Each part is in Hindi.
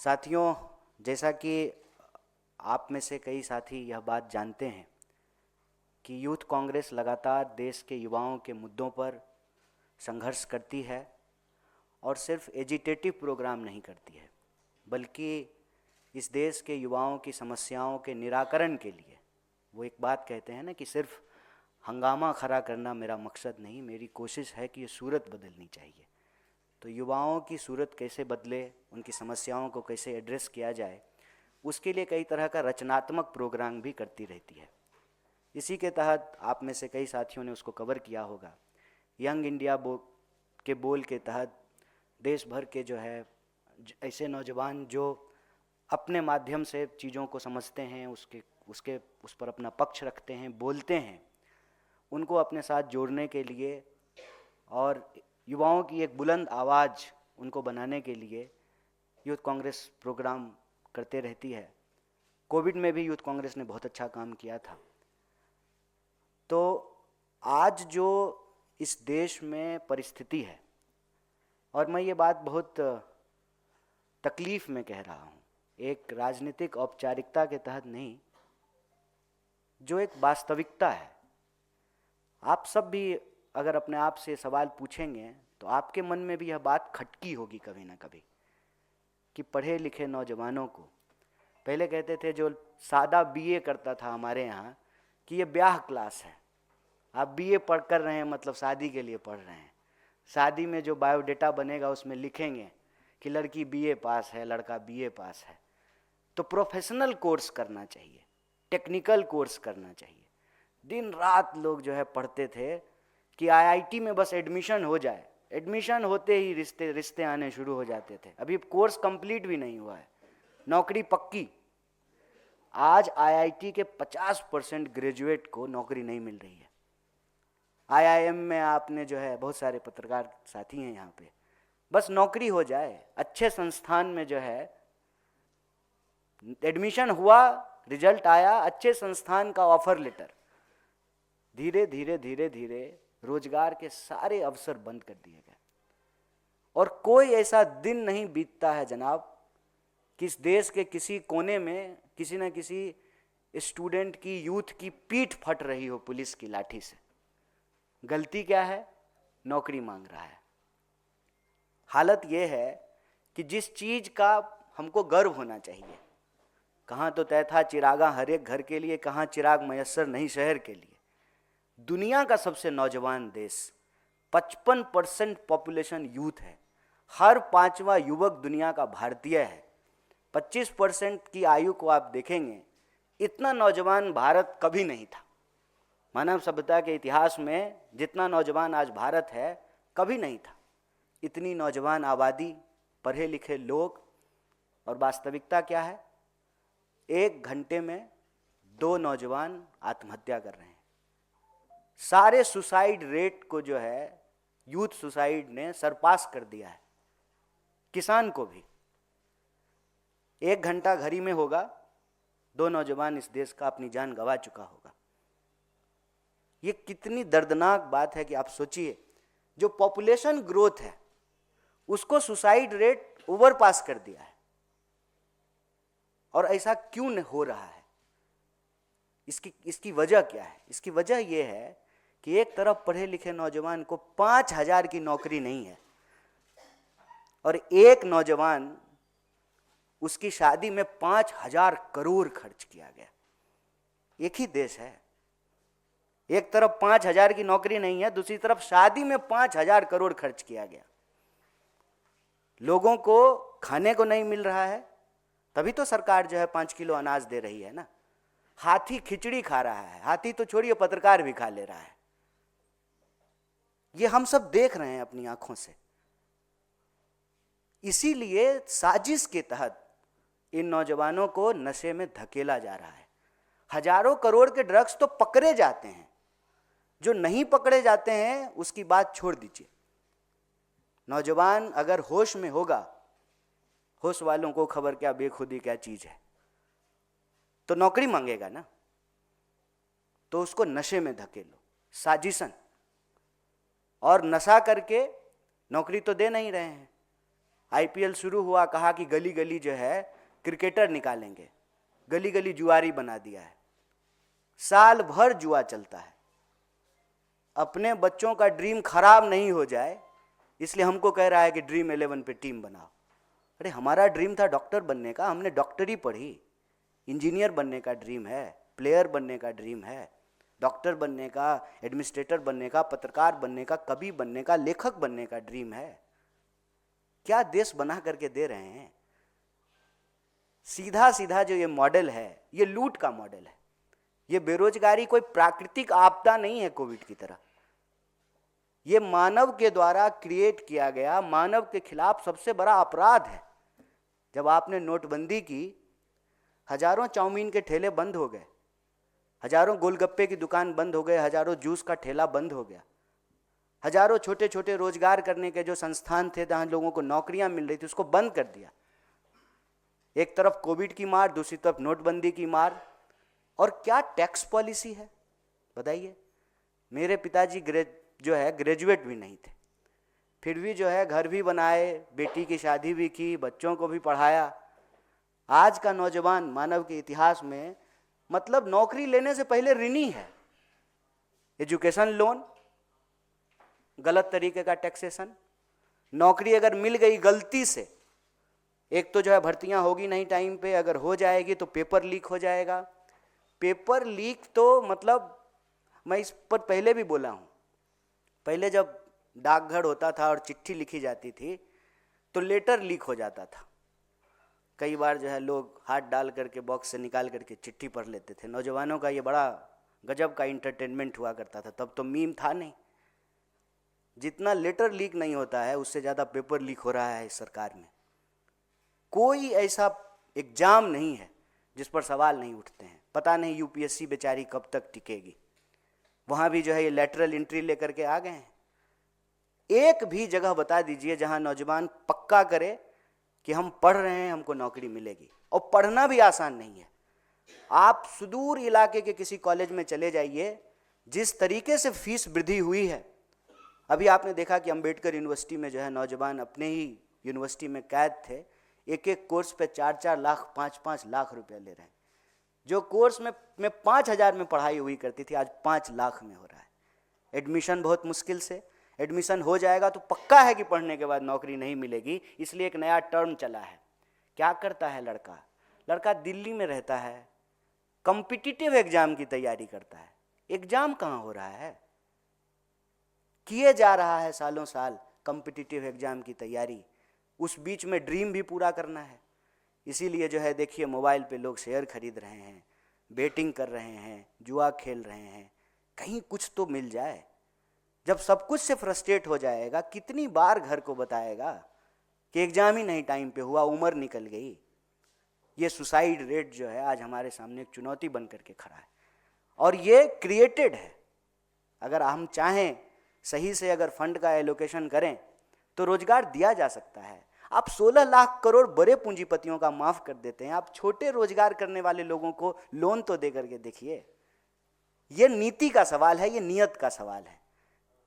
साथियों, जैसा कि आप में से कई साथी यह बात जानते हैं कि यूथ कांग्रेस लगातार देश के युवाओं के मुद्दों पर संघर्ष करती है और सिर्फ एजिटेटिव प्रोग्राम नहीं करती है, बल्कि इस देश के युवाओं की समस्याओं के निराकरण के लिए वो एक बात कहते हैं ना कि सिर्फ हंगामा खड़ा करना मेरा मकसद नहीं, मेरी कोशिश है कि ये सूरत बदलनी चाहिए। तो युवाओं की सूरत कैसे बदले, उनकी समस्याओं को कैसे एड्रेस किया जाए, उसके लिए कई तरह का रचनात्मक प्रोग्राम भी करती रहती है। इसी के तहत आप में से कई साथियों ने उसको कवर किया होगा। यंग इंडिया के बोल के तहत देश भर के जो है ऐसे नौजवान जो अपने माध्यम से चीज़ों को समझते हैं, उस पर अपना पक्ष रखते हैं, बोलते हैं, उनको अपने साथ जोड़ने के लिए और युवाओं की एक बुलंद आवाज़ उनको बनाने के लिए यूथ कांग्रेस प्रोग्राम करते रहती है। कोविड में भी यूथ कांग्रेस ने बहुत अच्छा काम किया था। तो आज जो इस देश में परिस्थिति है, और मैं ये बात बहुत तकलीफ में कह रहा हूँ, एक राजनीतिक औपचारिकता के तहत नहीं, जो एक वास्तविकता है। आप सब भी अगर अपने आप से सवाल पूछेंगे तो आपके मन में भी यह बात खटकी होगी कभी ना कभी कि पढ़े लिखे नौजवानों को, पहले कहते थे जो सादा बीए करता था हमारे यहाँ कि ये ब्याह क्लास है, आप बीए पढ़ कर रहे हैं मतलब शादी के लिए पढ़ रहे हैं। शादी में जो बायोडेटा बनेगा उसमें लिखेंगे कि लड़की बीए पास है, लड़का बीए पास है। तो प्रोफेशनल कोर्स करना चाहिए, टेक्निकल कोर्स करना चाहिए। दिन रात लोग जो है पढ़ते थे कि आईआईटी में बस एडमिशन हो जाए, एडमिशन होते ही रिश्ते आने शुरू हो जाते थे। अभी कोर्स कंप्लीट भी नहीं हुआ है, नौकरी पक्की। आज आईआईटी के 50% ग्रेजुएट को नौकरी नहीं मिल रही है। आईआईएम में आपने जो है बहुत सारे पत्रकार साथी हैं यहाँ पे, बस नौकरी हो जाए, अच्छे संस्थान में जो है एडमिशन हुआ, रिजल्ट आया, अच्छे संस्थान का ऑफर लेटर, धीरे धीरे धीरे धीरे रोजगार के सारे अवसर बंद कर दिए गए। और कोई ऐसा दिन नहीं बीतता है जनाब कि इस देश के किसी कोने में किसी न किसी स्टूडेंट की, यूथ की पीठ फट रही हो पुलिस की लाठी से। गलती क्या है? नौकरी मांग रहा है। हालत यह है कि जिस चीज का हमको गर्व होना चाहिए, कहाँ तो तय था चिरागा हर एक घर के लिए, कहाँ चिराग मयस्सर नहीं शहर के लिए। दुनिया का सबसे नौजवान देश, 55% पॉपुलेशन यूथ है, हर 5वां युवक दुनिया का भारतीय है। 25% की आयु को आप देखेंगे, इतना नौजवान भारत कभी नहीं था। मानव सभ्यता के इतिहास में जितना नौजवान आज भारत है कभी नहीं था। इतनी नौजवान आबादी, पढ़े लिखे लोग, और वास्तविकता क्या है? 1 घंटे में 2 नौजवान आत्महत्या कर रहे हैं। सारे सुसाइड रेट को जो है यूथ सुसाइड ने सरपास कर दिया है। किसान को भी 1 घंटा घड़ी में होगा, 2 नौजवान इस देश का अपनी जान गंवा चुका होगा। ये कितनी दर्दनाक बात है कि आप सोचिए, जो पॉपुलेशन ग्रोथ है उसको सुसाइड रेट ओवर पास कर दिया है। और ऐसा क्यों हो रहा है? इसकी वजह क्या है? इसकी वजह यह है कि एक तरफ पढ़े लिखे नौजवान को 5,000 की नौकरी नहीं है, और एक नौजवान, उसकी शादी में 5,000 करोड़ खर्च किया गया। एक ही देश है, एक तरफ 5,000 की नौकरी नहीं है, दूसरी तरफ शादी में 5,000 करोड़ खर्च किया गया। लोगों को खाने को नहीं मिल रहा है, तभी तो सरकार जो है 5 किलो अनाज दे रही है ना। हाथी खिचड़ी खा रहा है, हाथी तो छोड़िए पत्रकार भी खा ले रहा है। ये हम सब देख रहे हैं अपनी आंखों से। इसीलिए साजिश के तहत इन नौजवानों को नशे में धकेला जा रहा है। हजारों करोड़ के ड्रग्स तो पकड़े जाते हैं, जो नहीं पकड़े जाते हैं उसकी बात छोड़ दीजिए। नौजवान अगर होश में होगा, होश वालों को खबर क्या बेखुदी क्या चीज है, तो नौकरी मांगेगा ना, तो उसको नशे में धकेलो, साजिशन। और नशा करके नौकरी तो दे नहीं रहे हैं, आईपीएल शुरू हुआ, कहा कि गली गली जो है क्रिकेटर निकालेंगे, गली गली जुआरी बना दिया है। साल भर जुआ चलता है। अपने बच्चों का ड्रीम खराब नहीं हो जाए इसलिए हमको कह रहा है कि ड्रीम 11 पे टीम बनाओ। अरे हमारा ड्रीम था डॉक्टर बनने का, हमने डॉक्टरी पढ़ी। इंजीनियर बनने का ड्रीम है, प्लेयर बनने का ड्रीम है, डॉक्टर बनने का, एडमिनिस्ट्रेटर बनने का, पत्रकार बनने का, कवि बनने का, लेखक बनने का ड्रीम है। क्या देश बना करके दे रहे हैं। सीधा सीधा जो ये मॉडल है ये लूट का मॉडल है। ये बेरोजगारी कोई प्राकृतिक आपदा नहीं है कोविड की तरह, ये मानव के द्वारा क्रिएट किया गया, मानव के खिलाफ सबसे बड़ा अपराध है। जब आपने नोटबंदी की, हजारों चाउमीन के ठेले बंद हो गए, हजारों गोलगप्पे की दुकान बंद हो गए, हजारों जूस का ठेला बंद हो गया, हजारों छोटे छोटे रोजगार करने के जो संस्थान थे जहां लोगों को नौकरियां मिल रही थी उसको बंद कर दिया। एक तरफ कोविड की मार, दूसरी तरफ नोटबंदी की मार। और क्या टैक्स पॉलिसी है बताइए। मेरे पिताजी जो है ग्रेजुएट भी नहीं थे, फिर भी जो है घर भी बनाए, बेटी की शादी भी की, बच्चों को भी पढ़ाया। आज का नौजवान मानव के इतिहास में मतलब नौकरी लेने से पहले ऋणी है। एजुकेशन लोन, गलत तरीके का टैक्सेशन, नौकरी अगर मिल गई गलती से, एक तो जो है भर्तियां होगी नहीं टाइम पे, अगर हो जाएगी तो पेपर लीक हो जाएगा। पेपर लीक तो मतलब मैं इस पर पहले भी बोला हूं, पहले जब डाकघर होता था और चिट्ठी लिखी जाती थी तो लेटर लीक हो जाता था। कई बार जो है लोग हाथ डाल करके बॉक्स से निकाल करके चिट्ठी पढ़ लेते थे। नौजवानों का ये बड़ा गजब का इंटरटेनमेंट हुआ करता था, तब तो मीम था नहीं। जितना लेटर लीक नहीं होता है उससे ज़्यादा पेपर लीक हो रहा है इस सरकार में। कोई ऐसा एग्जाम नहीं है जिस पर सवाल नहीं उठते हैं। पता नहीं यूपीएससी बेचारी कब तक टिकेगी। वहाँ भी जो है ये लैटरल एंट्री लेकर के आ गए हैं। एक भी जगह बता दीजिए जहाँ नौजवान पक्का करे कि हम पढ़ रहे हैं हमको नौकरी मिलेगी। और पढ़ना भी आसान नहीं है। आप सुदूर इलाके के किसी कॉलेज में चले जाइए, जिस तरीके से फीस वृद्धि हुई है। अभी आपने देखा कि अंबेडकर यूनिवर्सिटी में जो है नौजवान अपने ही यूनिवर्सिटी में कैद थे, एक एक कोर्स पे 4-4 लाख 5-5 लाख रुपया ले रहे हैं। जो कोर्स में 5,000 में पढ़ाई हुई करती थी आज 5 लाख में हो रहा है। एडमिशन बहुत मुश्किल से, एडमिशन हो जाएगा तो पक्का है कि पढ़ने के बाद नौकरी नहीं मिलेगी, इसलिए एक नया टर्म चला है। क्या करता है लड़का दिल्ली में रहता है, कॉम्पिटिटिव एग्जाम की तैयारी करता है। एग्जाम कहाँ हो रहा है, किए जा रहा है सालों साल कॉम्पिटिटिव एग्जाम की तैयारी। उस बीच में ड्रीम भी पूरा करना है। इसीलिए जो है देखिए मोबाइल पे लोग शेयर खरीद रहे हैं, बेटिंग कर रहे हैं, जुआ खेल रहे हैं, कहीं कुछ तो मिल जाए। जब सब कुछ से फ्रस्ट्रेट हो जाएगा, कितनी बार घर को बताएगा कि एग्जाम ही नहीं टाइम पे हुआ, उम्र निकल गई। ये सुसाइड रेट जो है आज हमारे सामने एक चुनौती बन करके खड़ा है और ये क्रिएटेड है। अगर हम चाहें सही से अगर फंड का एलोकेशन करें तो रोजगार दिया जा सकता है। आप 16 लाख करोड़ बड़े पूंजीपतियों का माफ कर देते हैं, आप छोटे रोजगार करने वाले लोगों को लोन तो दे करके देखिए। ये नीति का सवाल है, ये नियत का सवाल है।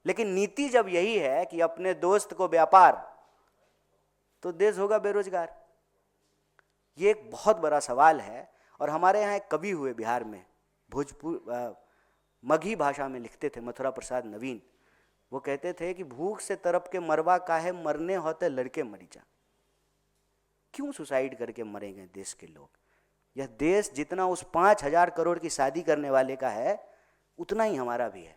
लेकिन नीति जब यही है कि अपने दोस्त को व्यापार, तो देश होगा बेरोजगार। ये एक बहुत बड़ा सवाल है। और हमारे यहाँ एक कवि हुए बिहार में, मगही भाषा में लिखते थे, मथुरा प्रसाद नवीन। वो कहते थे कि भूख से तरप के मरवा काहे, मरने होते लड़के मरी जा। क्यों सुसाइड करके मरेंगे देश के लोग। यह देश जितना उस 5,000 करोड़ की शादी करने वाले का है उतना ही हमारा भी है।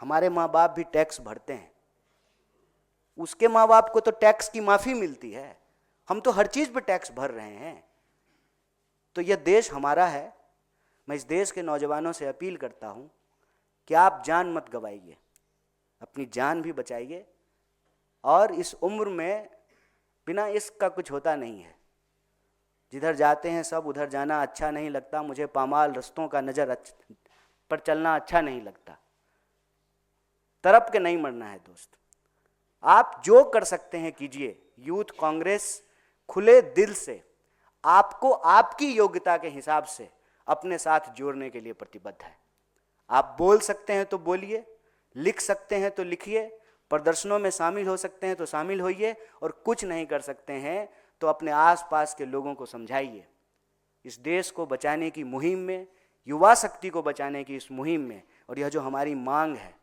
हमारे माँ बाप भी टैक्स भरते हैं, उसके माँ बाप को तो टैक्स की माफी मिलती है, हम तो हर चीज पे टैक्स भर रहे हैं। तो यह देश हमारा है। मैं इस देश के नौजवानों से अपील करता हूं कि आप जान मत गवाइए, अपनी जान भी बचाइए। और इस उम्र में बिना इश्क का कुछ होता नहीं है। जिधर जाते हैं सब उधर जाना अच्छा नहीं लगता, मुझे पामाल रस्तों का नजर पर चलना अच्छा नहीं लगता। तरफ के नहीं मरना है दोस्त। आप जो कर सकते हैं कीजिए। यूथ कांग्रेस खुले दिल से आपको आपकी योग्यता के हिसाब से अपने साथ जोड़ने के लिए प्रतिबद्ध है। आप बोल सकते हैं तो बोलिए, लिख सकते हैं तो लिखिए, प्रदर्शनों में शामिल हो सकते हैं तो शामिल होइए, और कुछ नहीं कर सकते हैं तो अपने आसपास के लोगों को समझाइए। इस देश को बचाने की मुहिम में, युवा शक्ति को बचाने की इस मुहिम में, और यह जो हमारी मांग है,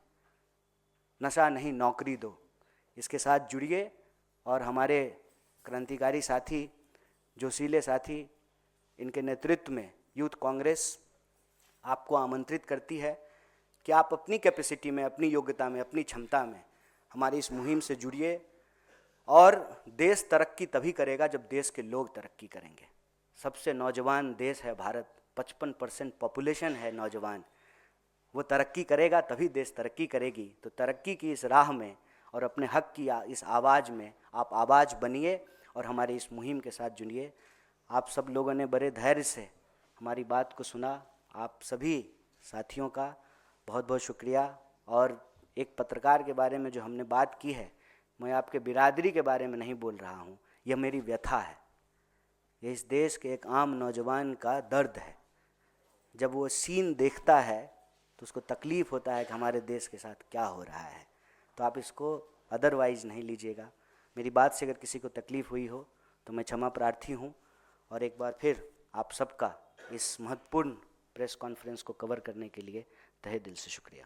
नशा नहीं नौकरी दो, इसके साथ जुड़िए। और हमारे क्रांतिकारी साथी, जोशीले साथी, इनके नेतृत्व में यूथ कांग्रेस आपको आमंत्रित करती है कि आप अपनी कैपेसिटी में, अपनी योग्यता में, अपनी क्षमता में हमारी इस मुहिम से जुड़िए। और देश तरक्की तभी करेगा जब देश के लोग तरक्की करेंगे। सबसे नौजवान देश है भारत, 55% पॉपुलेशन है नौजवान। वो तरक्की करेगा तभी देश तरक्की करेगी। तो तरक्की की इस राह में और अपने हक की इस आवाज़ में आप आवाज़ बनिए और हमारी इस मुहिम के साथ जुड़िए। आप सब लोगों ने बड़े धैर्य से हमारी बात को सुना। आप सभी साथियों का बहुत बहुत शुक्रिया। और एक पत्रकार के बारे में जो हमने बात की है, मैं आपके बिरादरी के बारे में नहीं बोल रहा हूँ, यह मेरी व्यथा है। यह इस देश के एक आम नौजवान का दर्द है। जब वो सीन देखता है तो उसको तकलीफ़ होता है कि हमारे देश के साथ क्या हो रहा है। तो आप इसको अदरवाइज़ नहीं लीजिएगा। मेरी बात से अगर किसी को तकलीफ़ हुई हो तो मैं क्षमा प्रार्थी हूँ। और एक बार फिर आप सबका इस महत्वपूर्ण प्रेस कॉन्फ्रेंस को कवर करने के लिए तहे दिल से शुक्रिया।